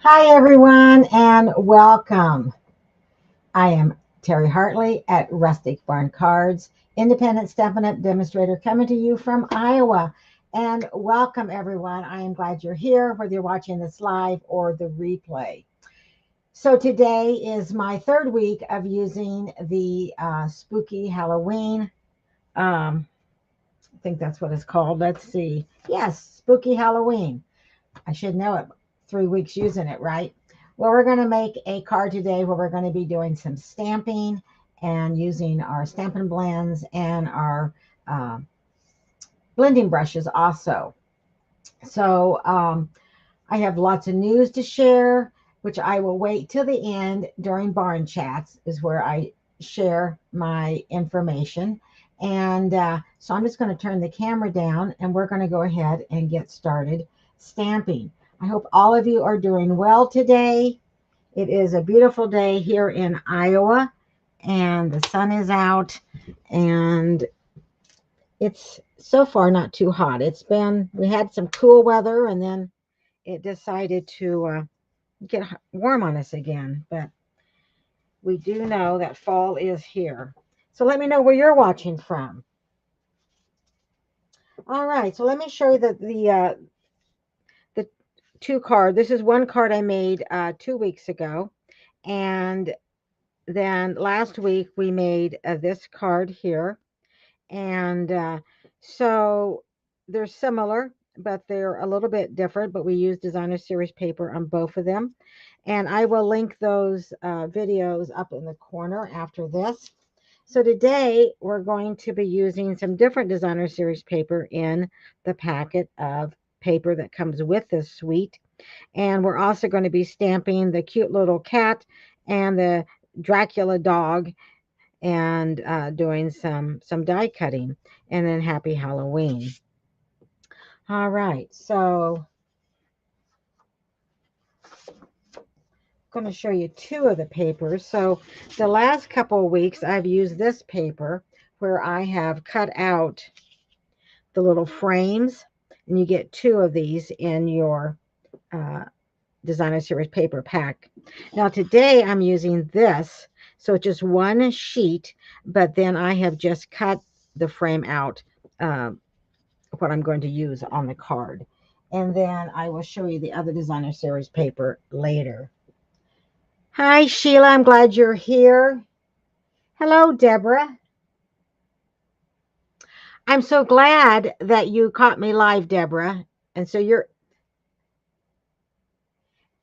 Hi, everyone, and welcome. I am Terry Hartley at Rustic Barn Cards, independent Stampin' Up! Demonstrator coming to you from Iowa. And welcome, everyone. I am glad you're here, whether you're watching this live or the replay. So, today is my third week of using the spooky Halloween. I think that's what it's called. Let's see. Yes, spooky Halloween. I should know it. 3 weeks using it, right? Well, we're going to make a card today where we're going to be doing some stamping and using our Stampin' Blends and our uh, blending brushes also. So I have lots of news to share, which I will wait till the end during barn chats is where I share my information. And so I'm just going to turn the camera down and we're going to go ahead and get started stamping. I hope all of you are doing well today. It is a beautiful day here in Iowa and the sun is out and it's so far not too hot. We had some cool weather and then it decided to get warm on us again, but we do know that fall is here. So let me know where you're watching from. All right, so let me show you the two card. This is one card I made 2 weeks ago, and then last week we made this card here, and so they're similar, but they're a little bit different. But we use designer series paper on both of them, and I will link those videos up in the corner after this. So today we're going to be using some different designer series paper in the packet of paper that comes with this suite. And we're also going to be stamping the cute little cat and the Dracula dog and doing some die cutting. And then happy Halloween. All right, so I'm going to show you two of the papers. So the last couple of weeks I've used this paper where I have cut out the little frames, and you get two of these in your designer series paper pack. Now today I'm using this, so just one sheet, but then I have just cut the frame out, what I'm going to use on the card, and then I will show you the other designer series paper later. Hi Sheila, I'm glad you're here. Hello Deborah. I'm so glad that you caught me live, Deborah. And so you're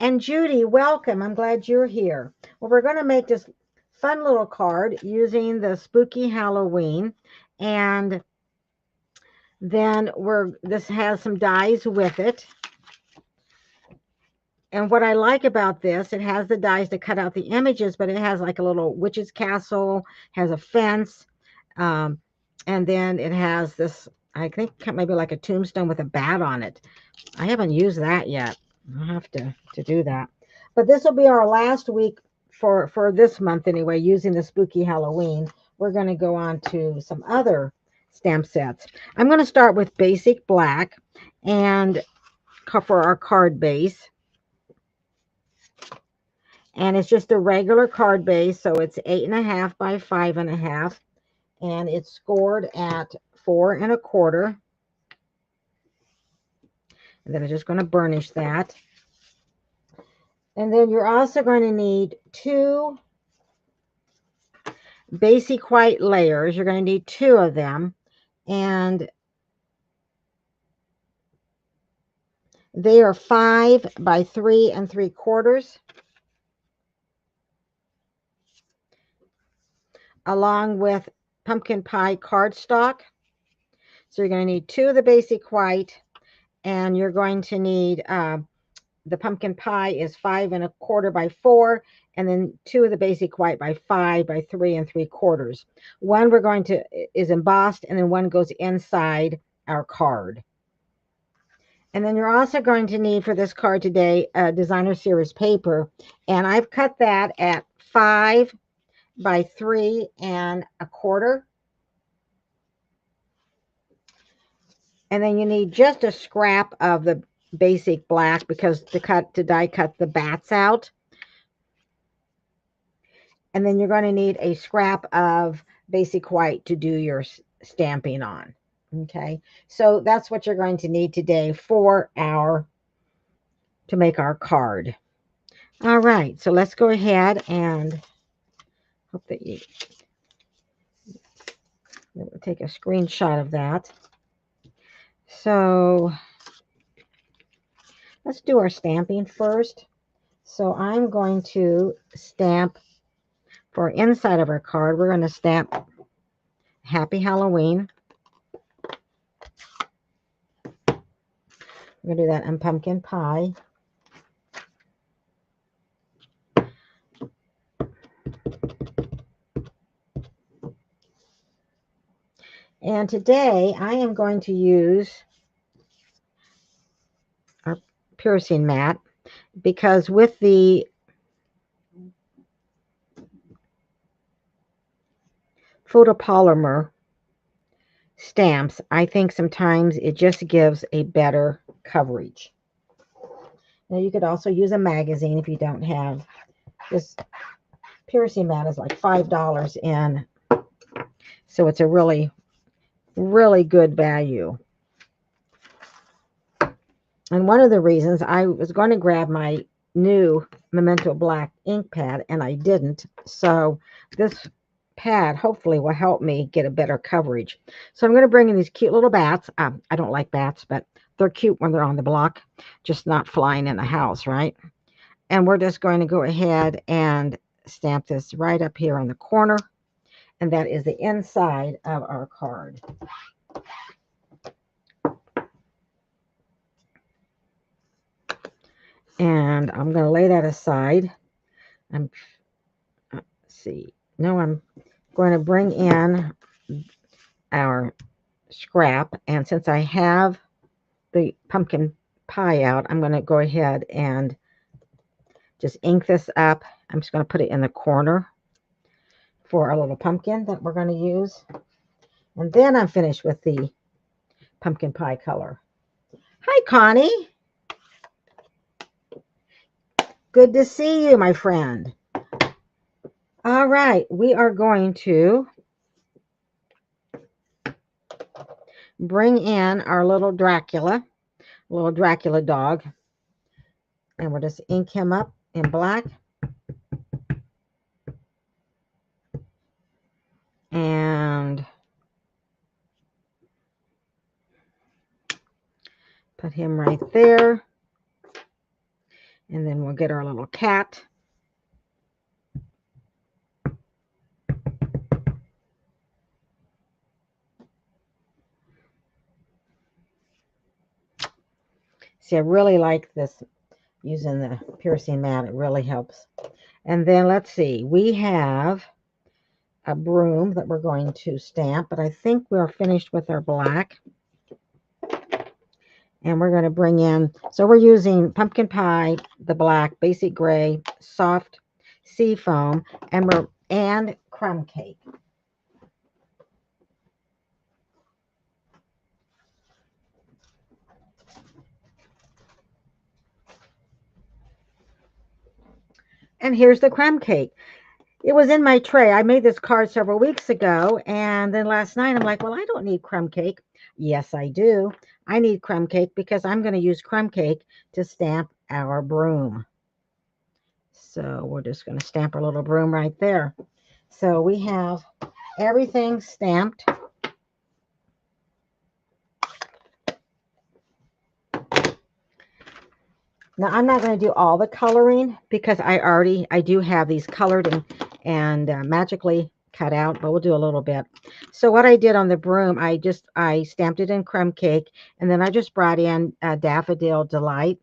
And Judy, welcome. I'm glad you're here. Well, we're going to make this fun little card using the spooky Halloween. And then this has some dies with it. And what I like about this, it has the dies to cut out the images, but it has like a little witch's castle, has a fence. And then it has this, I think maybe like a tombstone with a bat on it. I haven't used that yet. I'll have to do that. But this will be our last week for this month anyway, using the spooky Halloween. We're going to go on to some other stamp sets. I'm going to start with basic black and for our card base. And it's just a regular card base, so it's 8.5 by 5.5, and it's scored at 4 1/4. And then I'm just going to burnish that. And then you're also going to need two basic white layers. You're going to need two of them. And they are 5 by 3 3/4, along with pumpkin pie cardstock. So you're going to need two of the basic white, and you're going to need the pumpkin pie is 5 1/4 by 4, and then two of the basic white by 5 by 3 3/4. One is embossed, and then one goes inside our card. And then you're also going to need for this card today a designer series paper, and I've cut that at 5 by 3 1/4. And then you need just a scrap of the basic black because to die cut the bats out. And then you're going to need a scrap of basic white to do your stamping on. Okay, so that's what you're going to need today for to make our card. All right, so let's go ahead and hope that you take a screenshot of that. So let's do our stamping first. So I'm going to stamp for inside of our card. We're going to stamp Happy Halloween. We're going to do that on pumpkin pie. And today I am going to use our piercing mat because with the photopolymer stamps, I think sometimes it just gives a better coverage. Now you could also use a magazine if you don't have. This piercing mat is like $5 in, so it's a really, really good value. And one of the reasons I was going to grab my new Memento Black ink pad and I didn't, so this pad hopefully will help me get a better coverage. So I'm going to bring in these cute little bats. I don't like bats, but they're cute when they're on the block, just not flying in the house, right? And we're just going to go ahead and stamp this right up here in the corner, and that is the inside of our card. And I'm going to lay that aside. Let's see. No, I'm going to bring in our scrap, and since I have the pumpkin pie out, I'm going to go ahead and just ink this up. I'm just going to put it in the corner for our little pumpkin that we're going to use. And then I'm finished with the pumpkin pie color. Hi, Connie. Good to see you, my friend. All right, we are going to bring in our little Dracula dog, and we'll just ink him up in black. And put him right there. And then we'll get our little cat. See, I really like this, using the piercing mat. It really helps. And then let's see, we have a broom that we're going to stamp, but I think we're finished with our black. And we're going to bring in, so we're using pumpkin pie, the black, basic gray, soft sea foam, and crumb cake. And here's the crumb cake. It was in my tray. I made this card several weeks ago, and then last night I'm like, well, I don't need crumb cake. Yes, I do. I need crumb cake because I'm going to use crumb cake to stamp our broom. So we're just going to stamp our little broom right there. So we have everything stamped. Now I'm not going to do all the coloring because I do have these colored and magically cut out, but we'll do a little bit. So what I did on the broom, I stamped it in crumb cake, and then I just brought in Daffodil Delight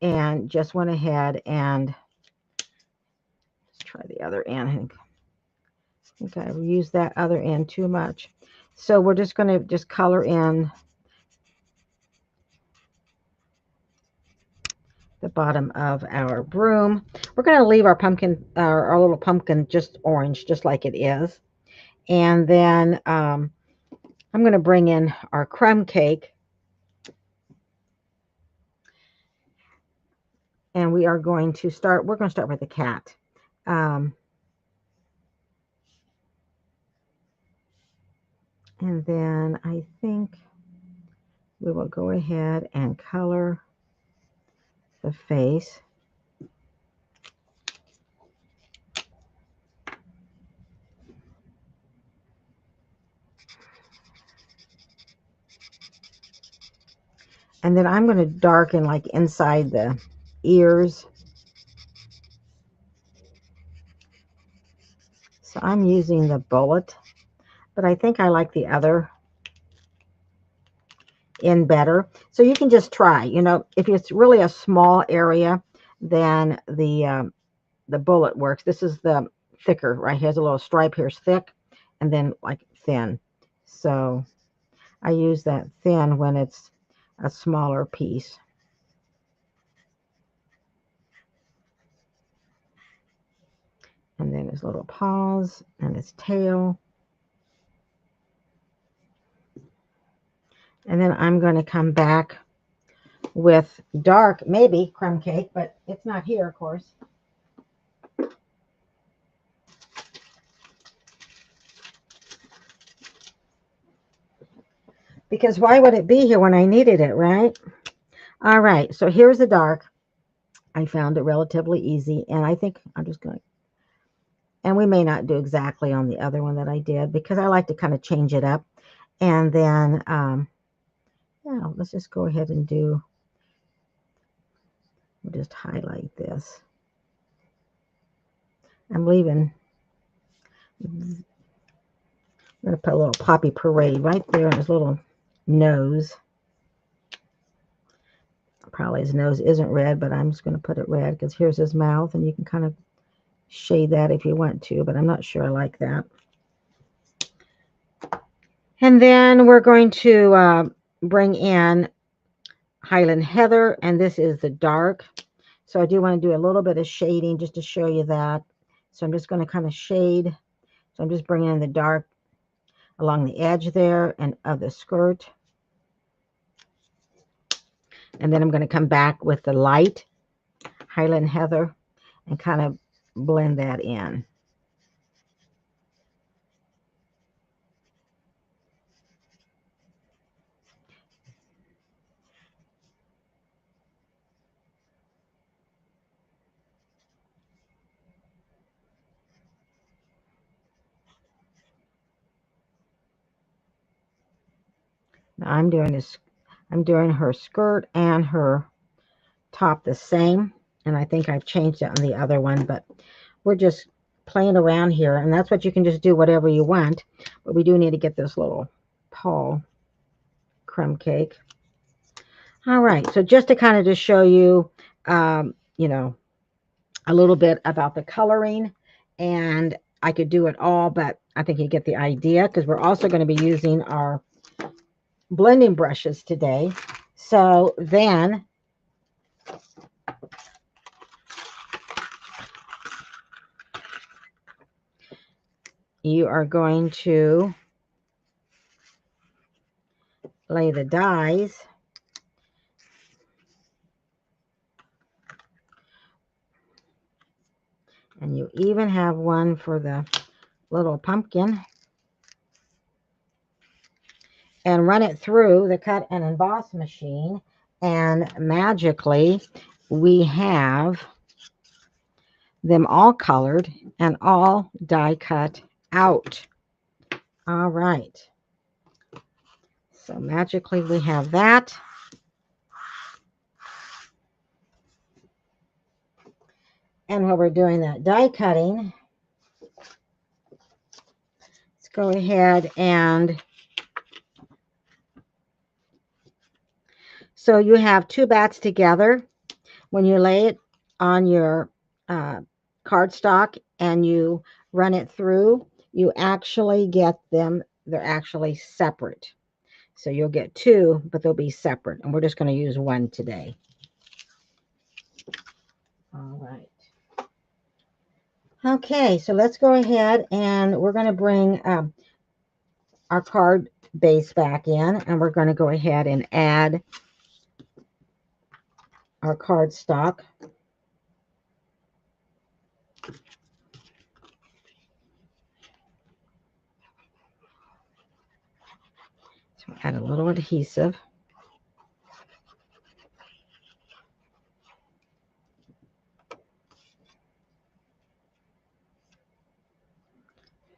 and just went ahead and let's try the other end. I think I used that other end too much. So we're just going to just color in the bottom of our broom. We're going to leave our pumpkin, our little pumpkin, just orange, just like it is. And then I'm going to bring in our crumb cake. And we are going to start, we're going to start with the cat. And then I think we will go ahead and color the face. And then I'm going to darken like inside the ears. So I'm using the bullet, but I think I like the other in better. So you can just try, you know, if it's really a small area, then the bullet works. This is the thicker, right? Here's a little stripe. Here's thick, and then like thin. So I use that thin when it's a smaller piece. And then his little paws and his tail. And then I'm going to come back with dark, maybe crumb cake, but it's not here, of course. Because why would it be here when I needed it, right? All right, so here's the dark. I found it relatively easy, and I think I'm just going to, and we may not do exactly on the other one that I did because I like to kind of change it up. And then, yeah, let's just go ahead and do, we'll just highlight this. I'm leaving, I'm going to put a little Poppy Parade right there on his little nose. Probably his nose isn't red, but I'm just going to put it red because here's his mouth, and you can kind of shade that if you want to, but I'm not sure I like that. And then we're going to bring in Highland Heather, and this is the dark. So I do want to do a little bit of shading just to show you that. So I'm just going to kind of shade. So I'm just bringing in the dark along the edge there and of the skirt. And then I'm going to come back with the light Highland Heather and kind of blend that in. Now I'm doing her skirt and her top the same, and I think I've changed it on the other one, but we're just playing around here, and that's what you can just do whatever you want. But we do need to get this little Paul crumb cake. All right, so just to kind of just show you, you know, a little bit about the coloring, and I could do it all, but I think you get the idea because we're also going to be using our blending brushes today. So then you are going to lay the dies. And you even have one for the little pumpkin. And run it through the cut and emboss machine. And magically, we have them all colored and all die cut out. All right. So magically, we have that. And while we're doing that die cutting, let's go ahead and, so you have two bats together. When you lay it on your cardstock and you run it through, you actually get them, they're actually separate. So you'll get two, but they'll be separate. And we're just going to use one today. All right. Okay, so let's go ahead and we're going to bring our card base back in, and we're going to go ahead and add our cardstock. So add a little adhesive.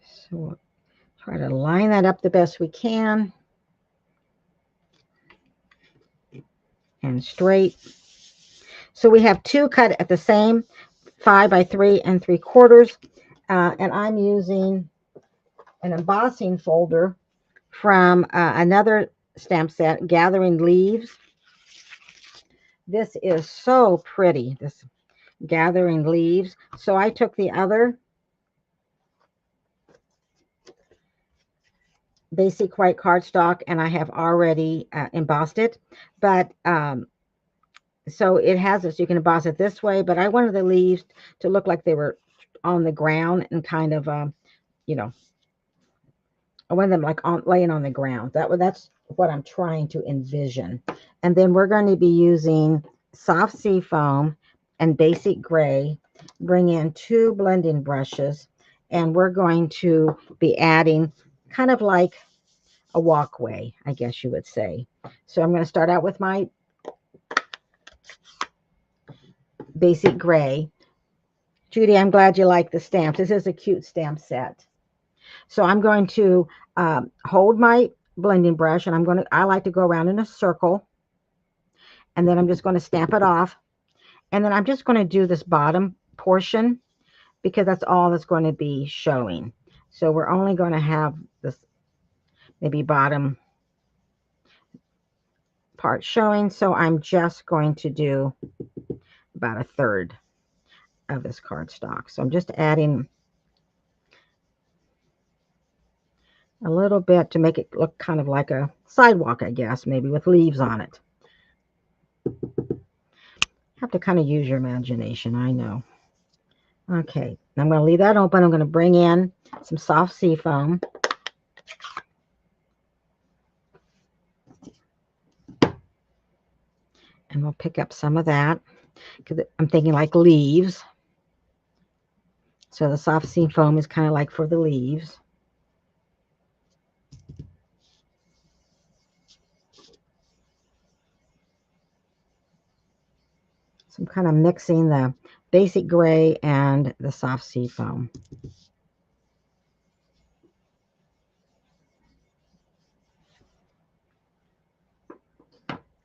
So we'll try to line that up the best we can. And straight. So we have two cut at the same 5 by 3 3/4. And I'm using an embossing folder from another stamp set, Gathering Leaves. This is so pretty, this Gathering Leaves. So I took the other basic white cardstock and I have already embossed it. But so it has this, you can emboss it this way, but I wanted the leaves to look like they were on the ground and kind of, you know, I want them like laying on the ground. That's what I'm trying to envision. And then we're going to be using soft sea foam and basic gray. Bring in 2 blending brushes, and we're going to be adding kind of like a walkway, I guess you would say. So I'm going to start out with my basic gray. Judy, I'm glad you like the stamps. This is a cute stamp set. So I'm going to hold my blending brush, and I like to go around in a circle, and then I'm just going to stamp it off. And then I'm just going to do this bottom portion because that's all that's going to be showing. So we're only going to have this maybe bottom part showing. So I'm just going to do about 1/3 of this cardstock. So I'm just adding a little bit to make it look kind of like a sidewalk, I guess, maybe with leaves on it. Have to kind of use your imagination, I know. Okay, I'm going to leave that open. I'm going to bring in some soft sea foam. And we'll pick up some of that because I'm thinking like leaves. So the soft sea foam is kind of like for the leaves. So I'm kind of mixing the basic gray and the soft sea foam.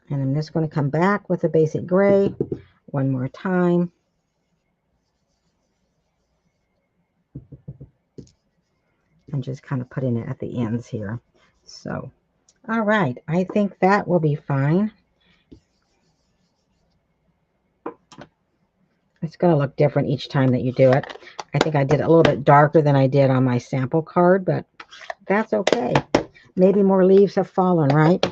And I'm just going to come back with the basic gray one more time. And just kind of putting it at the ends here. So, all right, I think that will be fine. It's going to look different each time that you do it. I think I did it a little bit darker than I did on my sample card, but that's okay. Maybe more leaves have fallen, right?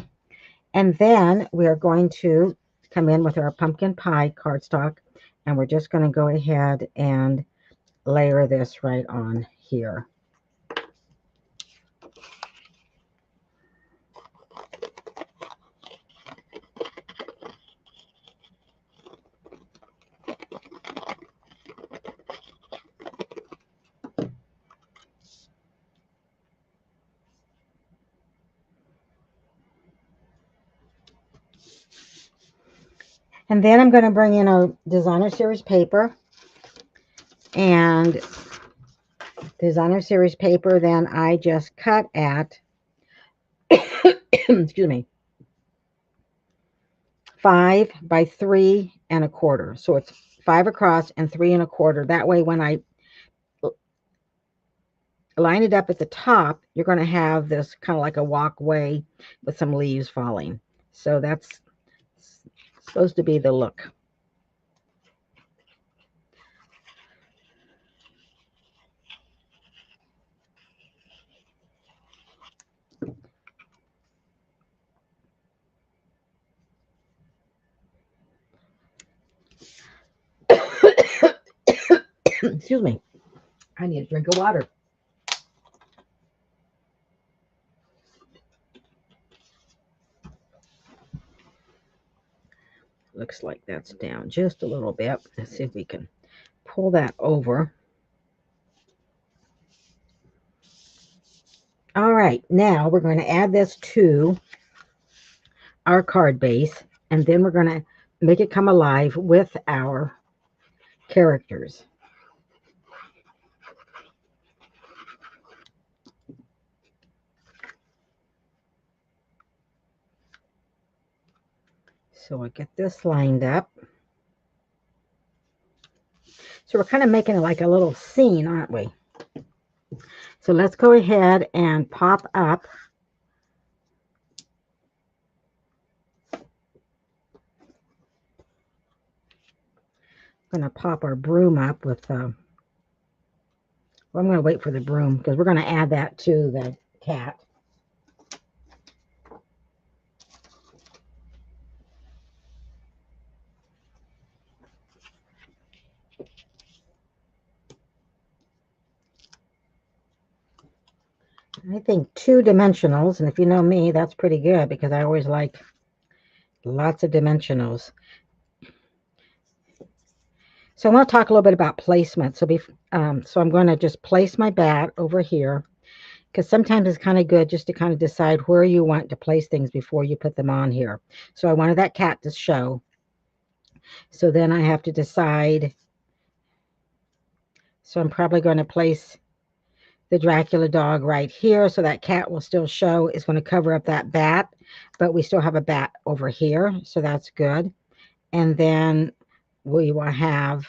And then we are going to come in with our pumpkin pie cardstock, and we're just going to go ahead and layer this right on here. And then I'm going to bring in a designer series paper, and designer series paper, then I just cut at excuse me, 5 by 3 1/4. So it's 5 across and 3 1/4. That way when I line it up at the top, you're going to have this kind of like a walkway with some leaves falling. So that's supposed to be the look. Excuse me. I need a drink of water. Looks like that's down just a little bit. Let's see if we can pull that over. right, now we're going to add this to our card base, and then we're going to make it come alive with our characters. So we'll get this lined up. So we're kind of making it like a little scene, aren't we? So let's go ahead and pop up going to pop our broom up with, well, I'm going to wait for the broom because we're going to add that to the cat. I think 2 dimensionals, and if you know me, that's pretty good because I always like lots of dimensionals. So I want to talk a little bit about placement. So I'm going to just place my bat over here because sometimes it's kind of good just to kind of decide where you want to place things before you put them on here. So I wanted that cat to show. So then I have to decide. So I'm probably going to place the Dracula dog right here. So that cat will still show. It's going to cover up that bat, but we still have a bat over here. So that's good. And then we will have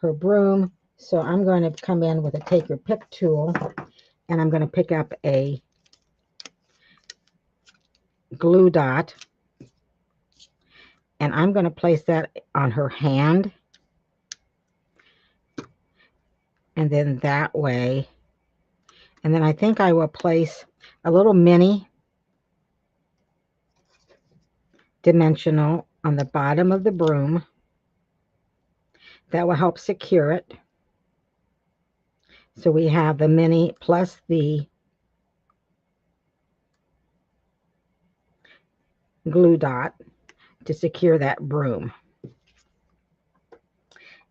her broom. So I'm going to come in with a take your pick tool, and I'm going to pick up a glue dot, and I'm going to place that on her hand, and then that way. And then I think I will place a little mini dimensional on the bottom of the broom. That will help secure it. So we have the mini plus the glue dot to secure that broom.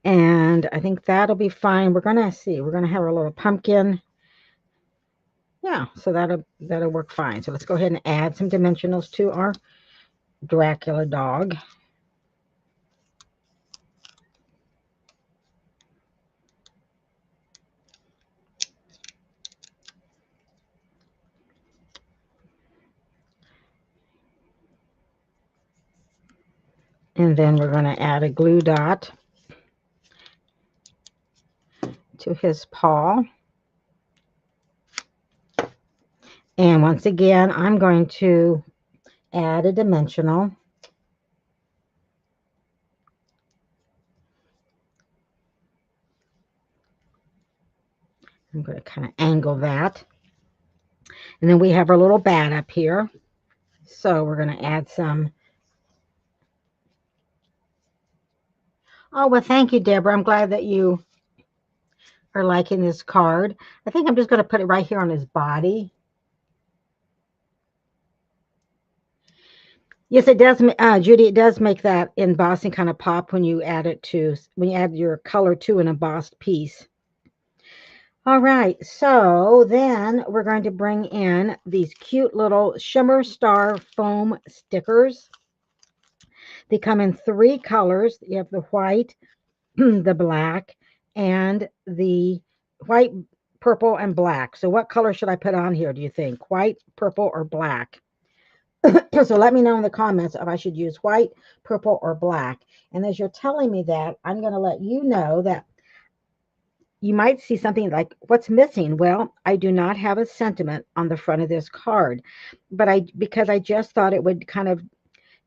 And I think that'll be fine. We're going to see. We're going to have a little pumpkin. Yeah, so that'll work fine. So let's go ahead and add some dimensionals to our Dracula dog. And then we're going to add a glue dot to his paw. And once again, I'm going to add a dimensional. I'm going to kind of angle that. And then we have our little bat up here. So we're going to add some. Oh, well, thank you, Deborah. I'm glad that you are liking this card. I think I'm just going to put it right here on his body. Yes, it does, Judy, it does make that embossing kind of pop when you add your color to an embossed piece. All right, so then we're going to bring in these cute little Shimmer Star foam stickers. They come in 3 colors. You have the white, the black, and the white, purple, and black. So what color should I put on here, do you think? White, purple, or black? So let me know in the comments if I should use white, purple, or black. And as you're telling me that, I'm going to let you know that you might see something like, what's missing? Well, I do not have a sentiment on the front of this card, but because I just thought it would kind of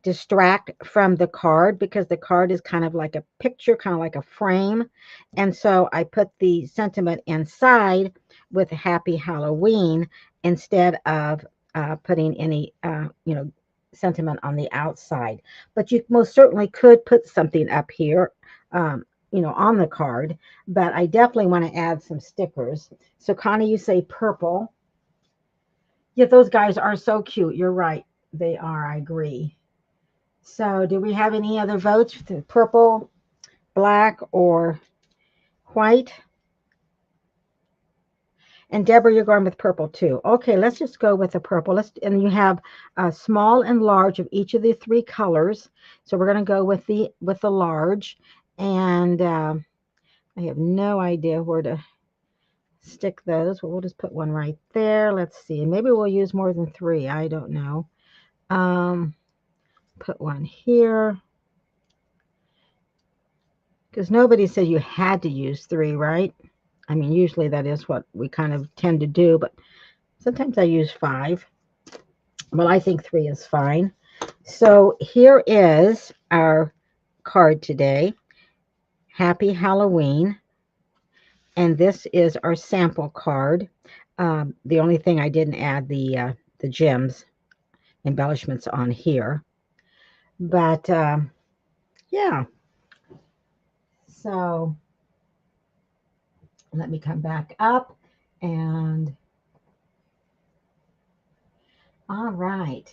distract from the card, because the card is kind of like a picture, kind of like a frame. And so I put the sentiment inside with Happy Halloween instead of putting any, sentiment on the outside. But you most certainly could put something up here, on the card, but I definitely want to add some stickers. So Connie, you say purple. Yeah, those guys are so cute. You're right. They are. I agree. So do we have any other votes? Purple, black, or white? And Deborah, you're going with purple too. Okay, let's just go with the purple. And you have small and large of each of the three colors. So we're going to go with the large. And I have no idea where to stick those, but we'll just put one right there. Let's see. Maybe we'll use more than three. I don't know. Put one here. Because nobody said you had to use three, right? I mean, usually that is what we kind of tend to do, but sometimes I use five. Well, I think three is fine. So here is our card today. Happy Halloween. And this is our sample card. The only thing I didn't add the gems, embellishments on here. But yeah. So let me come back up and all right.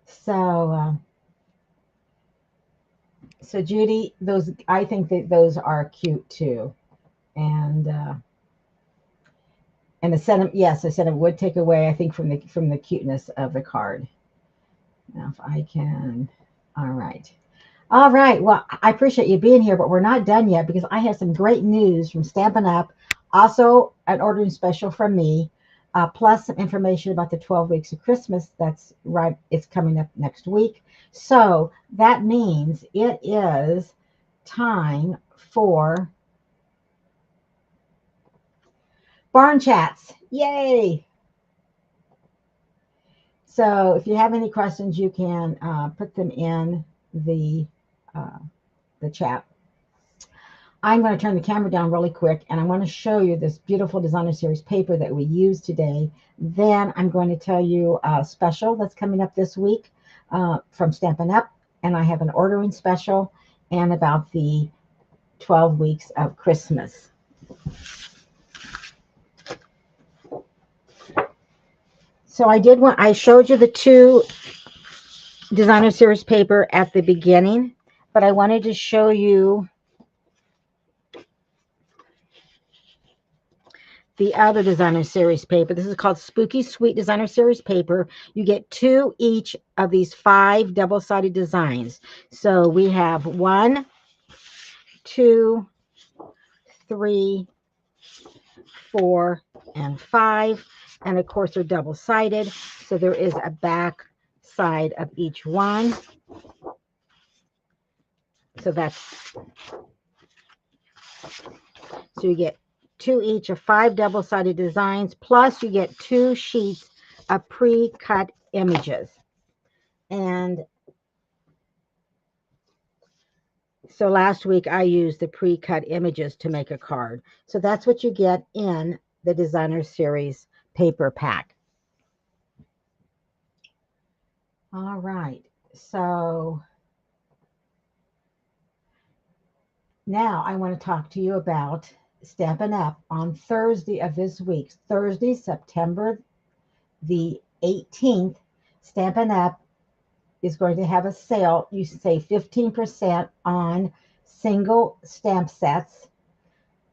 So so Judy, those I think that those are cute too. And the sentiment, yes, the sentiment would take away, I think, from the cuteness of the card. Now, if I can, all right. All right. Well, I appreciate you being here, but we're not done yet because I have some great news from Stampin' Up. Also, an ordering special from me, plus some information about the 12 weeks of Christmas. That's right. It's coming up next week. So that means it is time for Barn Chats. Yay! So if you have any questions, you can put them in uh, the chat. I'm going to turn the camera down really quick, and I want to show you this beautiful designer series paper that we use today. Then I'm going to tell you a special that's coming up this week from Stampin' Up, and I have an ordering special and about the 12 weeks of Christmas. So I showed you the two designer series paper at the beginning, but I wanted to show you the other designer series paper. This is called Spooky Sweet Designer Series paper. You get two each of these 5 double-sided designs. So we have 1, 2, 3, 4, and 5. And of course, they're double-sided. So there is a back side of each one. So you get 2 each of 5 double-sided designs, plus you get 2 sheets of pre-cut images. And so last week I used the pre-cut images to make a card. So that's what you get in the designer series paper pack. All right. So now I want to talk to you about Stampin' Up on Thursday of this week. Thursday, September the 18th, Stampin' Up is going to have a sale. You save 15% on single stamp sets.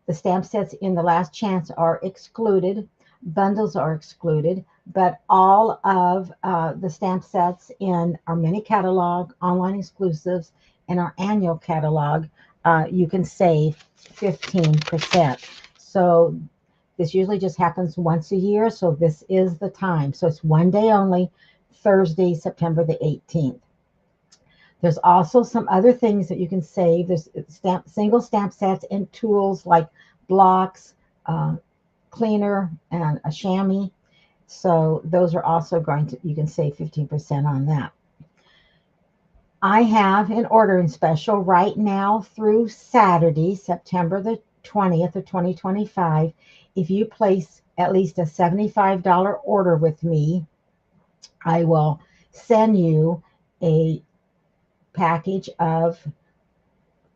The stamp sets in the last chance are excluded. Bundles are excluded, but all of the stamp sets in our mini catalog, online exclusives, and our annual catalog, you can save 15%. So this usually just happens once a year, so this is the time. So it's one day only, Thursday, September the 18th. There's also some other things that you can save. There's single stamp sets and tools like blocks, cleaner, and a chamois. So those are also you can save 15% on that. I have an ordering special right now through Saturday, September the 20th of 2025. If you place at least a $75 order with me, I will send you a package of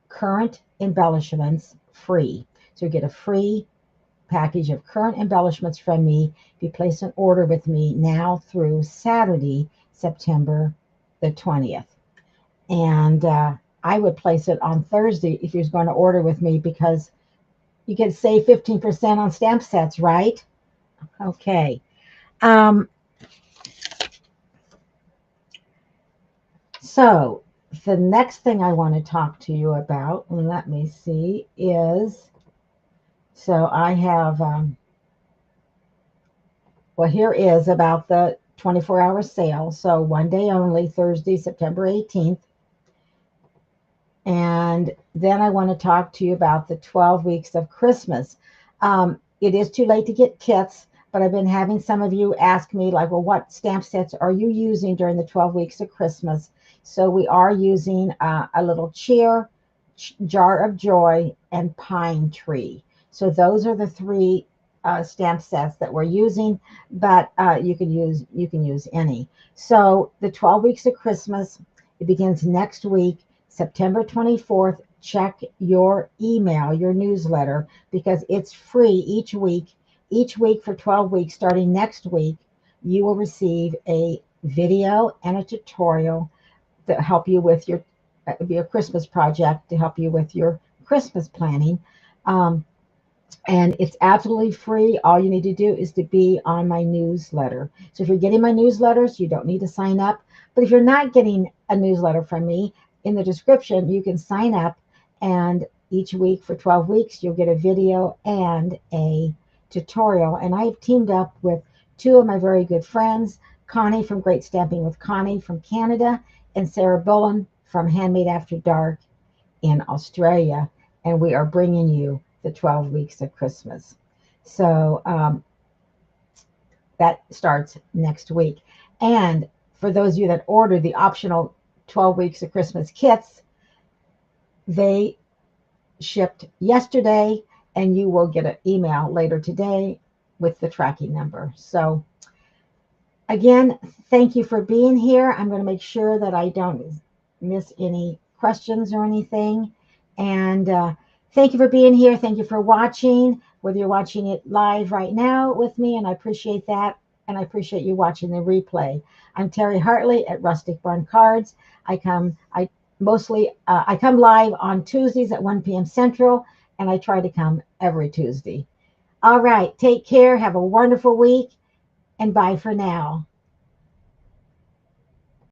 current embellishments free. So you get a free package of current embellishments from me if you place an order with me now through Saturday, September the 20th. And I would place it on Thursday if you're going to order with me because you can save 15% on stamp sets, right? Okay. Um, so the next thing I want to talk to you about, and let me see, is so I have, well, here is about the 24-hour sale. So one day only, Thursday, September 18th. And then I want to talk to you about the 12 weeks of Christmas. It is too late to get kits, but I've been having some of you ask me, like, well, what stamp sets are you using during the 12 weeks of Christmas? So we are using a little cheer, jar of joy, and pine tree. So those are the three stamp sets that we're using, but you can use any. So the 12 weeks of Christmas, it begins next week. September 24th, check your email, your newsletter, because it's free each week. Each week for 12 weeks, starting next week, you will receive a video and a tutorial that help you with your be a Christmas project to help you with your Christmas planning. Um, and it's absolutely free. All you need to do is to be on my newsletter. So if you're getting my newsletters, you don't need to sign up. But if you're not getting a newsletter from me, in the description, you can sign up, and each week for 12 weeks, you'll get a video and a tutorial. And I've teamed up with two of my very good friends, Connie from Great Stamping with Connie from Canada, and Sarah Bullen from Handmade After Dark in Australia, and we are bringing you the 12 weeks of Christmas. So that starts next week. And for those of you that order the optional 12 weeks of Christmas kits, they shipped yesterday, and you will get an email later today with the tracking number. So again, thank you for being here. I'm going to make sure that I don't miss any questions or anything. And thank you for being here. Thank you for watching, whether you're watching it live right now with me, and I appreciate that. And I appreciate you watching the replay. I'm Terry Hartley at Rustic Barn Cards. I come live on Tuesdays at 1 p.m. Central, and I try to come every Tuesday. All right, take care. Have a wonderful week, and bye for now.